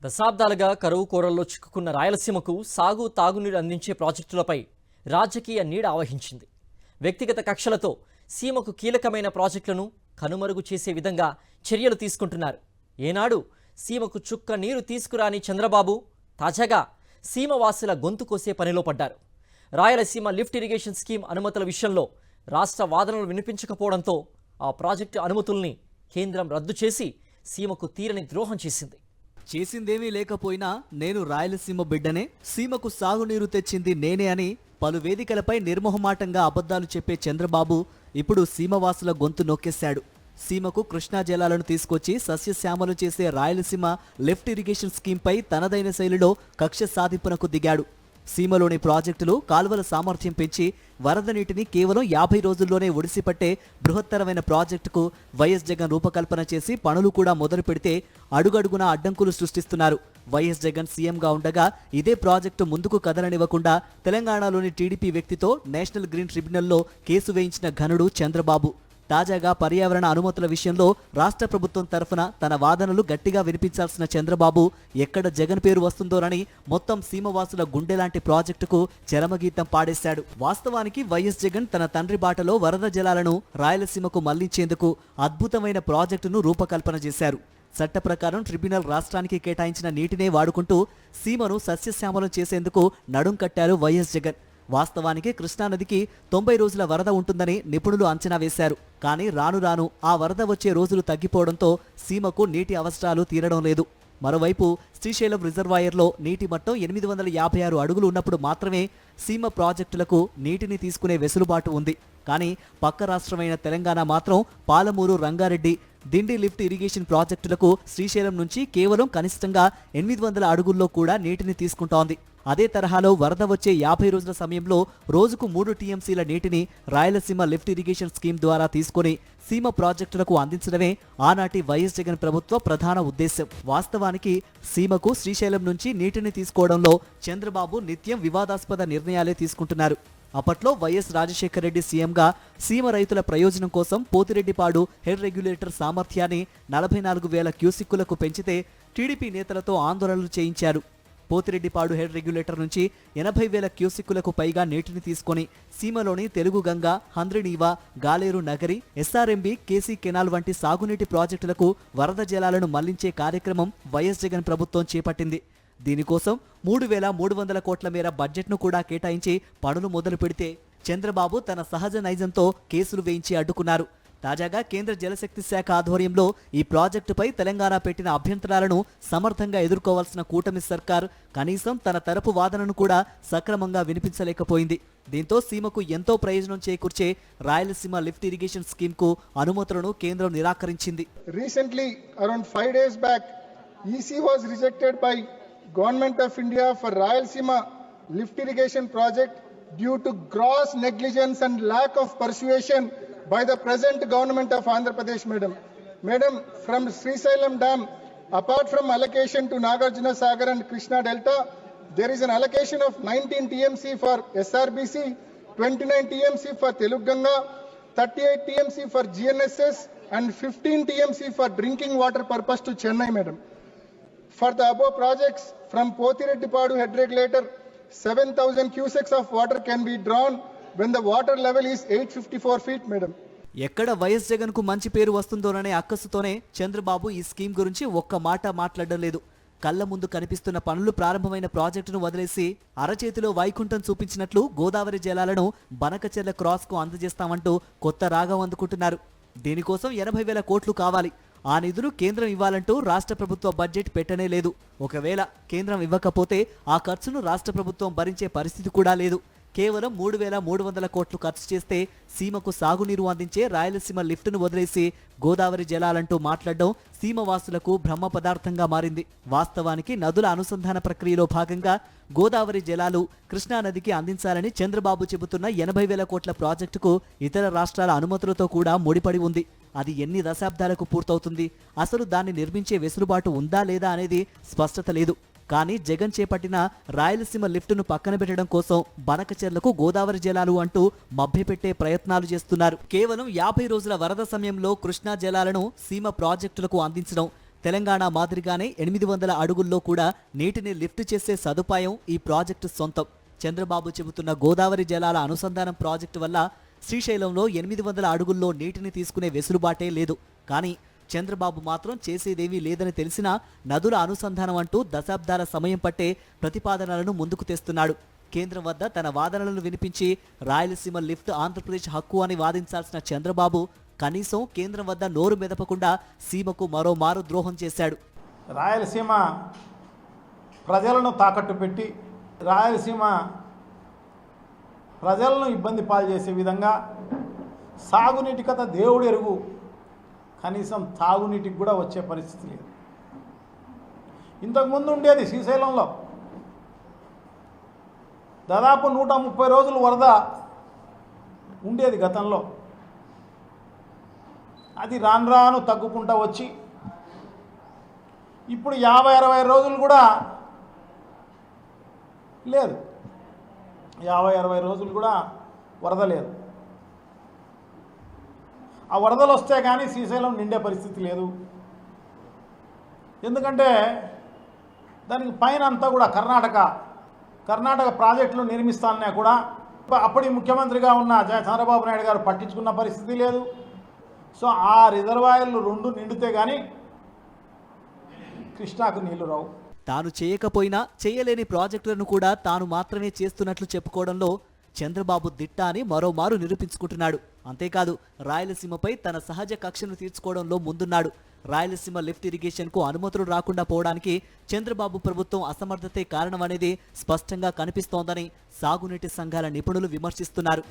దశాబ్దాలుగా కరువు కోరల్లో చిక్కుకున్న రాయలసీమకు సాగు తాగునీరు అందించే ప్రాజెక్టులపై రాజకీయ నీడ ఆవహించింది. వ్యక్తిగత కక్షలతో సీమకు కీలకమైన ప్రాజెక్టులను కనుమరుగు చేసే విధంగా చర్యలు తీసుకుంటున్నారు. ఏనాడు సీమకు చుక్క నీరు తీసుకురాని చంద్రబాబు తాజాగా సీమవాసుల గొంతు కోసే పనిలో పడ్డారు. రాయలసీమ లిఫ్ట్ ఇరిగేషన్ స్కీమ్ అనుమతుల విషయంలో రాష్ట్ర వాదనలు వినిపించకపోవడంతో ఆ ప్రాజెక్టు అనుమతుల్ని కేంద్రం రద్దు చేసి సీమకు తీరని ద్రోహం చేసింది. చేసిందేమీ లేకపోయినా నేను రాయలసీమ బిడ్డనే, సీమకు సాగునీరు తెచ్చింది నేనే అని పలు వేదికలపై నిర్మోహమాటంగా అబద్ధాలు చెప్పే చంద్రబాబు ఇప్పుడు సీమవాసుల గొంతు నొక్కేశాడు. సీమకు కృష్ణా జలాలను తీసుకొచ్చి సస్యశ్యామలు చేసే రాయలసీమ లిఫ్ట్ ఇరిగేషన్ స్కీంపై తనదైన శైలిలో కక్ష సాధింపునకు దిగాడు. సీమలోని ప్రాజెక్టులు కాల్వల సామర్థ్యం పెంచి వరద నీటిని కేవలం 50 రోజుల్లోనే ఒడిసిపట్టే బృహత్తరమైన ప్రాజెక్టుకు వైఎస్ జగన్ రూపకల్పన చేసి పనులు కూడా మొదలు పెడితే అడుగడుగునా అడ్డంకులు సృష్టిస్తున్నారు. వైఎస్ జగన్ సీఎంగా ఉండగా ఇదే ప్రాజెక్టు ముందుకు కదలనివ్వకుండా తెలంగాణలోని టీడీపీ వ్యక్తితో నేషనల్ గ్రీన్ ట్రిబ్యునల్లో కేసు వేయించిన ఘనుడు చంద్రబాబు. తాజాగా పర్యావరణ అనుమతుల విషయంలో రాష్ట్ర ప్రభుత్వం తరఫున తన వాదనలు గట్టిగా వినిపించాల్సిన చంద్రబాబు ఎక్కడ జగన్ పేరు వస్తుందోనని మొత్తం సీమవాసుల గుండెలాంటి ప్రాజెక్టుకు చరమగీతం పాడేశాడు. వాస్తవానికి వైఎస్ జగన్ తన తండ్రి బాటలో వరద జలాలను రాయలసీమకు మళ్లించేందుకు అద్భుతమైన ప్రాజెక్టును రూపకల్పన చేశారు. చట్ట ప్రకారం ట్రిబ్యునల్ రాష్ట్రానికి కేటాయించిన నీటినే వాడుకుంటూ సీమను సస్యశ్యామలం చేసేందుకు నడుం కట్టారు వైఎస్ జగన్. వాస్తవానికి కృష్ణానదికి 90 రోజుల వరద ఉంటుందని నిపుణులు అంచనా వేశారు. కానీ రాను రాను ఆ వరద వచ్చే రోజులు తగ్గిపోవడంతో సీమకు నీటి అవసరాలు తీరడం లేదు. మరోవైపు శ్రీశైలం రిజర్వాయర్లో నీటి మట్టం 856 అడుగులు ఉన్నప్పుడు మాత్రమే సీమ ప్రాజెక్టులకు నీటిని తీసుకునే వెసులుబాటు ఉంది. కానీ పక్క రాష్ట్రమైన తెలంగాణ మాత్రం పాలమూరు, రంగారెడ్డి, దిండి లిఫ్ట్ ఇరిగేషన్ ప్రాజెక్టులకు శ్రీశైలం నుంచి కేవలం కనిష్టంగా 800 అడుగుల్లో కూడా నీటిని తీసుకుంటోంది. అదే తరహాలో వరద వచ్చే 50 రోజుల సమయంలో రోజుకు 3 టీఎంసీల నీటిని రాయలసీమ లిఫ్ట్ ఇరిగేషన్ స్కీమ్ ద్వారా తీసుకుని సీమ ప్రాజెక్టులకు అందించడమే ఆనాటి వైఎస్ జగన్ ప్రభుత్వ ప్రధాన ఉద్దేశం. వాస్తవానికి సీమకు శ్రీశైలం నుంచి నీటిని తీసుకోవడంలో చంద్రబాబు నిత్యం వివాదాస్పద నిర్ణయాలే తీసుకుంటున్నారు. అప్పట్లో వైఎస్ రాజశేఖర రెడ్డి సీఎంగా సీమ రైతుల ప్రయోజనం కోసం పోతిరెడ్డిపాడు హెడ్ రెగ్యులేటర్ సామర్థ్యాన్ని 44,000 క్యూసిక్కులకు పెంచితే టీడీపీ నేతలతో ఆందోళనలు చేయించారు. పోతిరెడ్డిపాడు హెడ్ రెగ్యులేటర్ నుంచి 80,000 క్యూసిక్కులకు పైగా నీటిని తీసుకొని సీమలోని తెలుగు గంగ, హంద్రినీవా, గాలేరు నగరి, ఎస్ఆర్ఎంబి, కేసీ కెనాల్ వంటి సాగునీటి ప్రాజెక్టులకు వరద జలాలను మళ్లించే కార్యక్రమం వైఎస్ జగన్ ప్రభుత్వం చేపట్టింది. దీనికోసం 3,300 కోట్ల మేర బడ్జెట్ను కూడా కేటాయించి పనులు మొదలు పెడితే చంద్రబాబు తన సహజ నైజంతో కేసులు వేయించి అడ్డుకున్నారు. తాజాగా కేంద్ర జలశక్తి శాఖ ఆధ్వర్యంలో ఈ ప్రాజెక్టుపై తెలంగాణ పెట్టిన అభ్యంతరాలను సమర్థంగా ఎదుర్కోవాల్సిన కూటమి సర్కార్ కనీసం తన తరపు వాదనను కూడా సక్రమంగా వినిపించలేకపోయింది. దీంతో సీమకు ఎంతో ప్రయోజనం చేకూర్చే రాయలసీమ లిఫ్ట్ ఇరిగేషన్ స్కీమ్ కు అనుమతులను కేంద్రం నిరాకరించింది. Recently, around 5 days back, EC was rejected by Government of India for Rayalaseema lift irrigation project due to gross negligence and lack of persuasion by the present government of Andhra Pradesh, Madam, from Srisailam Dam, apart from allocation to Nagarjuna Sagar and Krishna Delta, there is an allocation of 19 TMC for SRBC, 29 TMC for Teluganga, 38 TMC for GNSS, and 15 TMC for drinking water purpose to Chennai, Madam. For the above projects, from Potireddipadu head regulator, 7,000 cusecs of water can be drawn when the water level is 854 feet, Madam. ఎక్కడ YS Jagan కు మంచి పేరు వస్తుందోననే అక్కసుతోనే చంద్రబాబు ఈ scheme గురించి ఒక్క మాట మాట్లాడడం లేదు. కళ్ల ముందు కనిపిస్తున్న పనులు ప్రారంభమైన ప్రాజెక్టును వదిలేసి అరచేతిలో వైకుంఠం చూపించినట్లు గోదావరి జలాలను బనకచెర్ల క్రాస్ కు అందజేస్తామంటూ కొత్త రాగం అందుకుంటున్నారు. దీనికోసం 80,000 కోట్లు కావాలి. ఆ నిధులు కేంద్రం ఇవ్వాలంటూ రాష్ట్ర ప్రభుత్వ బడ్జెట్ పెట్టనే లేదు. ఒకవేళ కేంద్రం ఇవ్వకపోతే ఆ ఖర్చును రాష్ట్ర ప్రభుత్వం భరించే పరిస్థితి కూడా లేదు. కేవలం 3,300 కోట్లు ఖర్చు చేస్తే సీమకు సాగునీరు అందించే రాయలసీమ లిఫ్ట్ను వదిలేసి గోదావరి జలాలంటూ మాట్లాడడం సీమవాసులకు బ్రహ్మ పదార్థంగా మారింది. వాస్తవానికి నదుల అనుసంధాన ప్రక్రియలో భాగంగా గోదావరి జలాలు కృష్ణానదికి అందించాలని చంద్రబాబు చెబుతున్న 80,000 కోట్ల ప్రాజెక్టుకు ఇతర రాష్ట్రాల అనుమతులతో కూడా ముడిపడి ఉంది. అది ఎన్ని దశాబ్దాలకు పూర్తవుతుంది? అసలు దాన్ని నిర్మించే వెసులుబాటు ఉందా లేదా అనేది స్పష్టత లేదు. కానీ జగన్ చేపట్టిన రాయలసీమ లిఫ్టును పక్కన పెట్టడం కోసం బనకచెర్లకు గోదావరి జలాలు అంటూ మభ్యపెట్టే ప్రయత్నాలు చేస్తున్నారు. కేవలం 50 రోజుల వరద సమయంలో కృష్ణా జలాలను సీమ ప్రాజెక్టులకు అందించడం తెలంగాణ మాదిరిగానే 800 అడుగుల్లో కూడా నీటిని లిఫ్ట్ చేసే సదుపాయం ఈ ప్రాజెక్టు సొంతం. చంద్రబాబు చెబుతున్న గోదావరి జలాల అనుసంధానం ప్రాజెక్టు వల్ల శ్రీశైలంలో 800 అడుగుల్లో నీటిని తీసుకునే వెసులుబాటే లేదు. కానీ చంద్రబాబు మాత్రం చేసేదేమీ లేదని తెలిసినా నదుల అనుసంధానం అంటూ దశాబ్దాల సమయం పట్టే ప్రతిపాదనలను ముందుకు తెస్తున్నాడు. కేంద్రం వద్ద తన వాదనలను వినిపించి రాయలసీమ లిఫ్ట్ ఆంధ్రప్రదేశ్ హక్కు అని వాదించాల్సిన చంద్రబాబు కనీసం కేంద్రం వద్ద నోరు మెదపకుండా సీమకు మరోమారు ద్రోహం చేశాడు. రాయలసీమ ప్రజలను తాకట్టు పెట్టి రాయలసీమ ప్రజలను ఇబ్బంది పాలు చేసే విధంగా సాగునీటి కథ దేవుడు ఎరుగు, కనీసం తాగునీటికి కూడా వచ్చే పరిస్థితి లేదు. ఇంతకుముందు ఉండేది శ్రీశైలంలో దాదాపు 130 రోజులు వరద ఉండేది గతంలో. అది రాను రాను తగ్గుకుంటూ వచ్చి ఇప్పుడు 50-60 రోజులు కూడా లేదు. 50-60 రోజులు కూడా వరద లేదు. ఆ వరదలు వస్తే కానీ శ్రీశైలం నిండే పరిస్థితి లేదు. ఎందుకంటే దానికి పైన అంతా కూడా కర్ణాటక ప్రాజెక్టులు నిర్మిస్తానన్నా కూడా అప్పటి ముఖ్యమంత్రిగా ఉన్న చంద్రబాబు నాయుడు గారు పట్టించుకున్న పరిస్థితి లేదు. సో ఆ రిజర్వాయర్లు 2 నిండితే కానీ కృష్ణాకు నీళ్లు రావు. తాను చేయకపోయినా చేయలేని ప్రాజెక్టులను కూడా తాను మాత్రమే చేస్తున్నట్లు చెప్పుకోవడంలో చంద్రబాబు దిట్ట అని మరోమారు నిరూపించుకుంటున్నాడు. అంతేకాదు రాయలసీమపై తన సహజ కక్షను తీర్చుకోవడంలో ముందున్నాడు. రాయలసీమ లిఫ్ట్ ఇరిగేషన్కు అనుమతులు రాకుండా పోవడానికి చంద్రబాబు ప్రభుత్వం అసమర్థతే కారణమనేది స్పష్టంగా కనిపిస్తోందని సాగునీటి సంఘాల నిపుణులు విమర్శిస్తున్నారు.